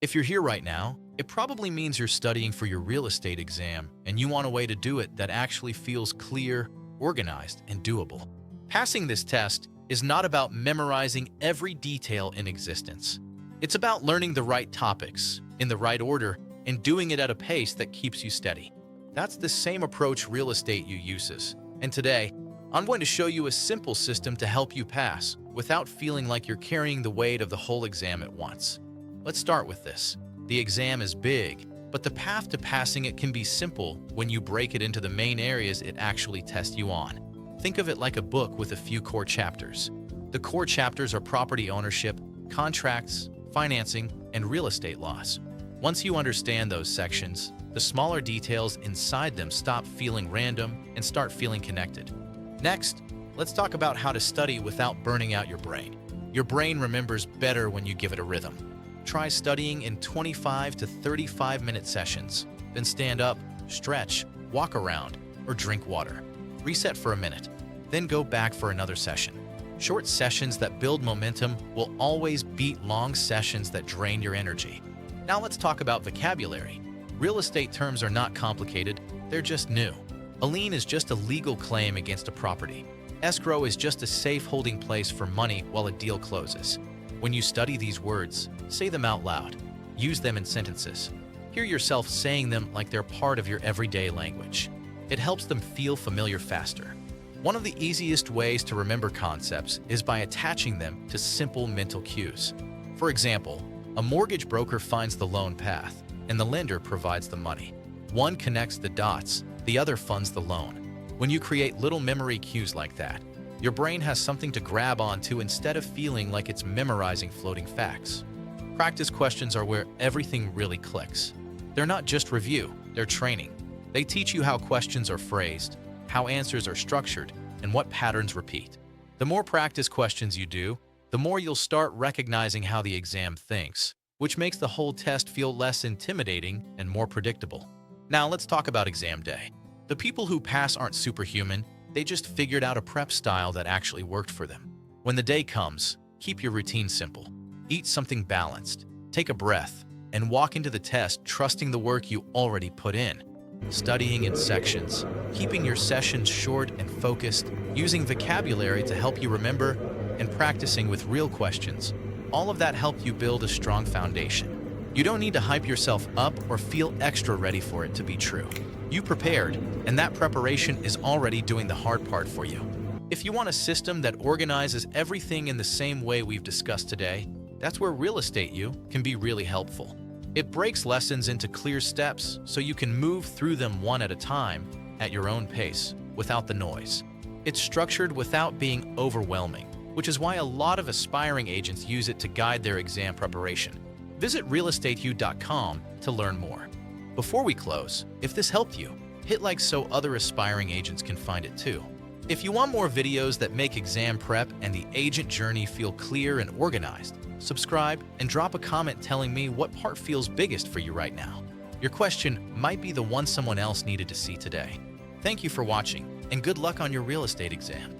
If you're here right now, it probably means you're studying for your real estate exam and you want a way to do it that actually feels clear, organized, and doable. Passing this test is not about memorizing every detail in existence. It's about learning the right topics, in the right order, and doing it at a pace that keeps you steady. That's the same approach RealEstateU uses. And today, I'm going to show you a simple system to help you pass without feeling like you're carrying the weight of the whole exam at once. Let's start with this. The exam is big, but the path to passing it can be simple when you break it into the main areas it actually tests you on. Think of it like a book with a few core chapters. The core chapters are property ownership, contracts, financing, and real estate laws. Once you understand those sections, the smaller details inside them stop feeling random and start feeling connected. Next, let's talk about how to study without burning out your brain. Your brain remembers better when you give it a rhythm. Try studying in 25 to 35-minute sessions. Then stand up, stretch, walk around, or drink water. Reset for a minute, then go back for another session. Short sessions that build momentum will always beat long sessions that drain your energy. Now let's talk about vocabulary. Real estate terms are not complicated, they're just new. A lien is just a legal claim against a property. Escrow is just a safe holding place for money while a deal closes. When you study these words, say them out loud. Use them in sentences. Hear yourself saying them like they're part of your everyday language. It helps them feel familiar faster. One of the easiest ways to remember concepts is by attaching them to simple mental cues. For example, a mortgage broker finds the loan path, and the lender provides the money. One connects the dots, the other funds the loan. When you create little memory cues like that, your brain has something to grab onto instead of feeling like it's memorizing floating facts. Practice questions are where everything really clicks. They're not just review, they're training. They teach you how questions are phrased, how answers are structured, and what patterns repeat. The more practice questions you do, the more you'll start recognizing how the exam thinks, which makes the whole test feel less intimidating and more predictable. Now let's talk about exam day. The people who pass aren't superhuman, they just figured out a prep style that actually worked for them. When the day comes, keep your routine simple. Eat something balanced, take a breath, and walk into the test trusting the work you already put in. Studying in sections, keeping your sessions short and focused, using vocabulary to help you remember, and practicing with real questions. All of that helped you build a strong foundation. You don't need to hype yourself up or feel extra ready for it to be true. You prepared, and that preparation is already doing the hard part for you. If you want a system that organizes everything in the same way we've discussed today, that's where RealEstateU can be really helpful. It breaks lessons into clear steps so you can move through them one at a time at your own pace, without the noise. It's structured without being overwhelming, which is why a lot of aspiring agents use it to guide their exam preparation. Visit RealEstateU.com to learn more. Before we close, if this helped you, hit like so other aspiring agents can find it too. If you want more videos that make exam prep and the agent journey feel clear and organized, subscribe and drop a comment telling me what part feels biggest for you right now. Your question might be the one someone else needed to see today. Thank you for watching, and good luck on your real estate exam.